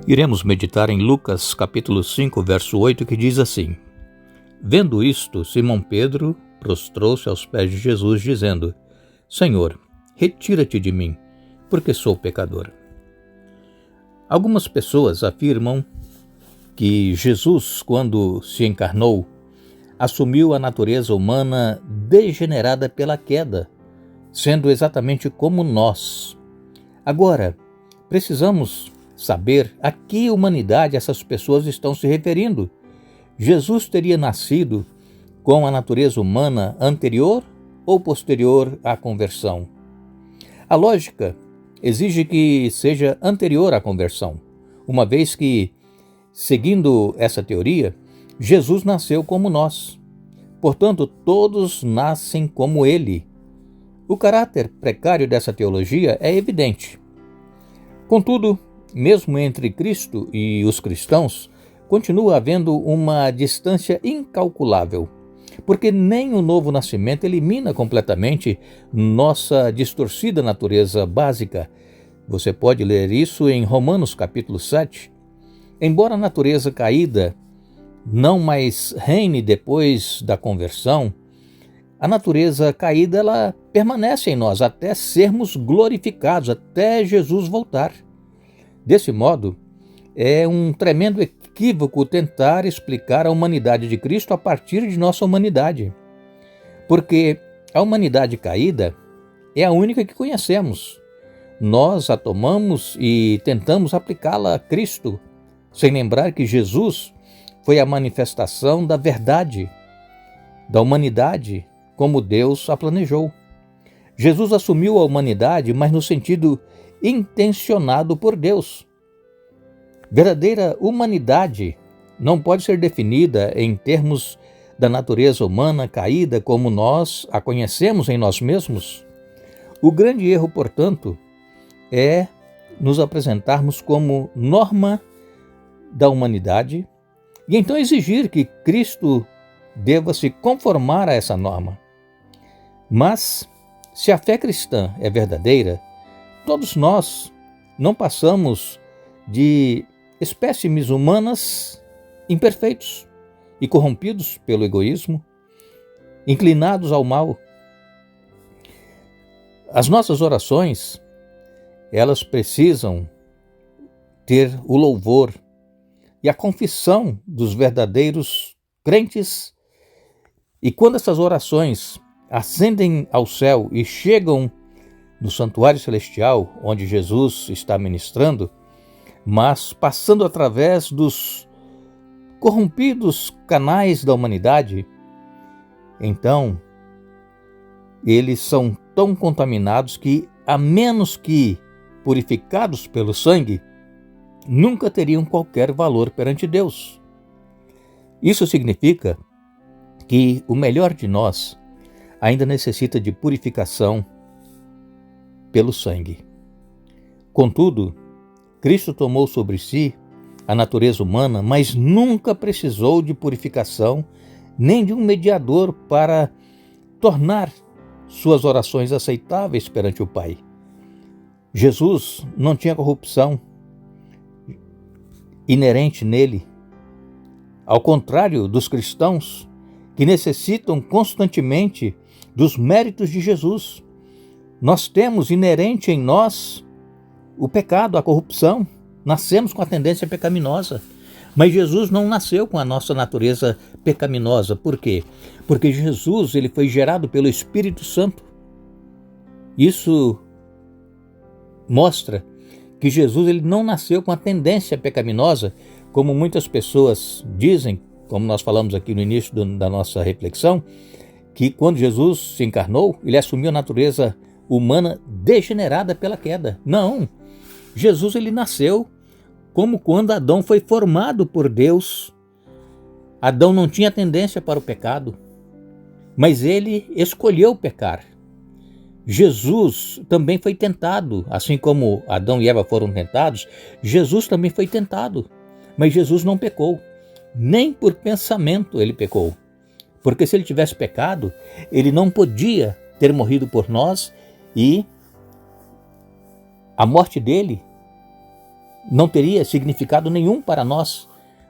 Iremos meditar em Lucas capítulo 5, verso 8, que diz assim: Vendo isto, Simão Pedro prostrou-se aos pés de Jesus, dizendo: Senhor, retira-te de mim, porque sou pecador. Algumas pessoas afirmam que Jesus, quando se encarnou, assumiu a natureza humana degenerada pela queda, sendo exatamente como nós. Agora, precisamos saber a que humanidade essas pessoas estão se referindo. Jesus teria nascido com a natureza humana anterior ou posterior à conversão? A lógica exige que seja anterior à conversão, uma vez que, seguindo essa teoria, Jesus nasceu como nós. Portanto, todos nascem como ele. O caráter precário dessa teologia é evidente. Contudo, mesmo entre Cristo e os cristãos, continua havendo uma distância incalculável, porque nem o novo nascimento elimina completamente nossa distorcida natureza básica. Você pode ler isso em Romanos capítulo 7. Embora a natureza caída não mais reine depois da conversão, a natureza caída ela permanece em nós até sermos glorificados, até Jesus voltar. Desse modo, é um tremendo equívoco tentar explicar a humanidade de Cristo a partir de nossa humanidade, porque a humanidade caída é a única que conhecemos. Nós a tomamos e tentamos aplicá-la a Cristo, sem lembrar que Jesus foi a manifestação da verdade, da humanidade, como Deus a planejou. Jesus assumiu a humanidade, mas no sentido intencionado por Deus. Verdadeira humanidade não pode ser definida em termos da natureza humana caída como nós a conhecemos em nós mesmos. O grande erro, portanto, é nos apresentarmos como norma da humanidade e então exigir que Cristo deva se conformar a essa norma. Mas, se a fé cristã é verdadeira, todos nós não passamos de espécimes humanas imperfeitos e corrompidos pelo egoísmo, inclinados ao mal. As nossas orações, elas precisam ter o louvor e a confissão dos verdadeiros crentes. E quando essas orações ascendem ao céu e chegam no santuário celestial, onde Jesus está ministrando, mas passando através dos corrompidos canais da humanidade, então eles são tão contaminados que, a menos que purificados pelo sangue, nunca teriam qualquer valor perante Deus. Isso significa que o melhor de nós ainda necessita de purificação pelo sangue. Contudo, Cristo tomou sobre si a natureza humana, mas nunca precisou de purificação nem de um mediador para tornar suas orações aceitáveis perante o Pai. Jesus não tinha corrupção inerente nele, ao contrário dos cristãos que necessitam constantemente dos méritos de Jesus. Nós temos inerente em nós o pecado, a corrupção. Nascemos com a tendência pecaminosa. Mas Jesus não nasceu com a nossa natureza pecaminosa. Por quê? Porque Jesus ele foi gerado pelo Espírito Santo. Isso mostra que Jesus ele não nasceu com a tendência pecaminosa, como muitas pessoas dizem, como nós falamos aqui no início da nossa reflexão, que quando Jesus se encarnou, ele assumiu a natureza humana degenerada pela queda. Não, Jesus ele nasceu como quando Adão foi formado por Deus. Adão não tinha tendência para o pecado, mas ele escolheu pecar. Jesus também foi tentado, assim como Adão e Eva foram tentados, Jesus também foi tentado, mas Jesus não pecou, nem por pensamento ele pecou, porque se ele tivesse pecado, ele não podia ter morrido por nós e a morte dele não teria significado nenhum para nós,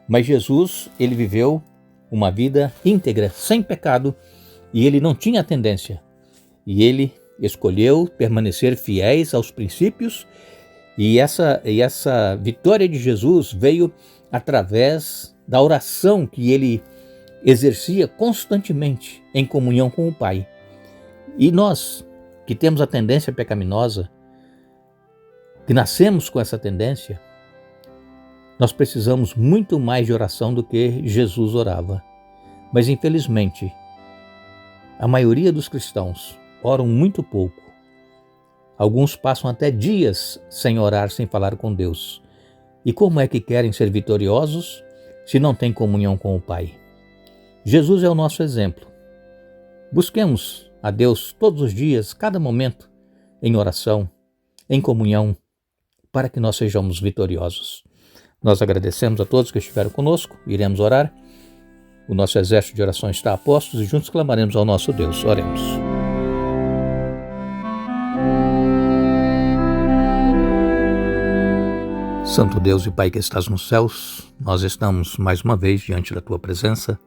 mas Jesus, ele viveu uma vida íntegra, sem pecado, e ele não tinha tendência. E ele escolheu permanecer fiéis aos princípios, e essa vitória de Jesus veio através da oração que ele exercia constantemente em comunhão com o Pai. E nós, que temos a tendência pecaminosa, que nascemos com essa tendência, nós precisamos muito mais de oração do que Jesus orava. Mas infelizmente, a maioria dos cristãos oram muito pouco. Alguns passam até dias sem orar, sem falar com Deus. E como é que querem ser vitoriosos se não têm comunhão com o Pai? Jesus é o nosso exemplo. Busquemos a Deus todos os dias, cada momento, em oração, em comunhão, para que nós sejamos vitoriosos. Nós agradecemos a todos que estiveram conosco, iremos orar. O nosso exército de oração está a postos e juntos clamaremos ao nosso Deus. Oremos. Santo Deus e Pai que estás nos céus, nós estamos mais uma vez diante da Tua presença.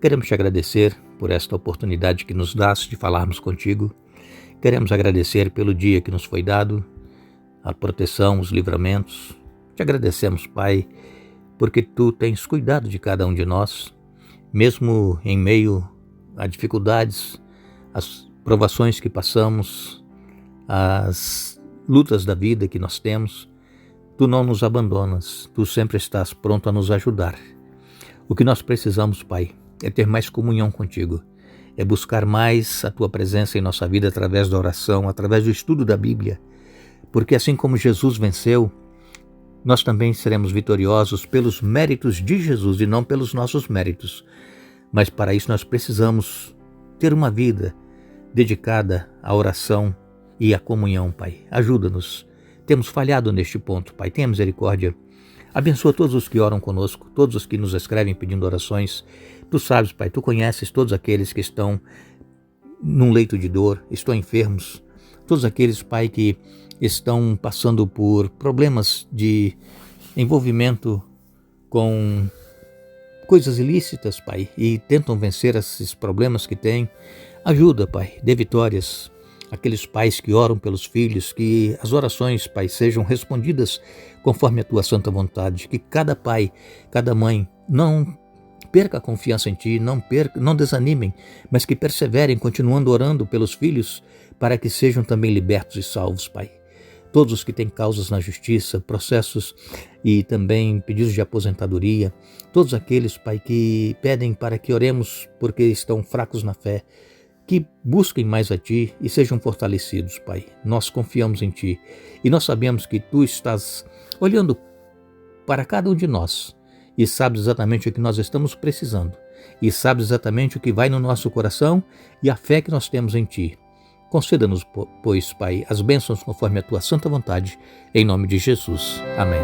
Queremos te agradecer por esta oportunidade que nos dás de falarmos contigo. Queremos agradecer pelo dia que nos foi dado, a proteção, os livramentos. Te agradecemos, Pai, porque Tu tens cuidado de cada um de nós, mesmo em meio a dificuldades, as provações que passamos, as lutas da vida que nós temos. Tu não nos abandonas, Tu sempre estás pronto a nos ajudar. O que nós precisamos, Pai, é ter mais comunhão contigo, é buscar mais a Tua presença em nossa vida através da oração, através do estudo da Bíblia, porque assim como Jesus venceu, nós também seremos vitoriosos pelos méritos de Jesus e não pelos nossos méritos. Mas para isso nós precisamos ter uma vida dedicada à oração e à comunhão, Pai. Ajuda-nos. Temos falhado neste ponto, Pai. Tenha misericórdia. Abençoa todos os que oram conosco, todos os que nos escrevem pedindo orações. Tu sabes, Pai, Tu conheces todos aqueles que estão num leito de dor, estão enfermos. Todos aqueles, Pai, que estão passando por problemas de envolvimento com coisas ilícitas, Pai, e tentam vencer esses problemas que têm. Ajuda, Pai, dê vitórias. Aqueles pais que oram pelos filhos, que as orações, Pai, sejam respondidas conforme a Tua santa vontade, que cada pai, cada mãe não perca a confiança em Ti, não desanimem, mas que perseverem continuando orando pelos filhos para que sejam também libertos e salvos, Pai. Todos os que têm causas na justiça, processos e também pedidos de aposentadoria, todos aqueles, Pai, que pedem para que oremos porque estão fracos na fé, que busquem mais a Ti e sejam fortalecidos, Pai. Nós confiamos em Ti e nós sabemos que Tu estás olhando para cada um de nós e sabes exatamente o que nós estamos precisando e sabes exatamente o que vai no nosso coração e a fé que nós temos em Ti. Conceda-nos, pois, Pai, as bênçãos conforme a Tua santa vontade, em nome de Jesus. Amém.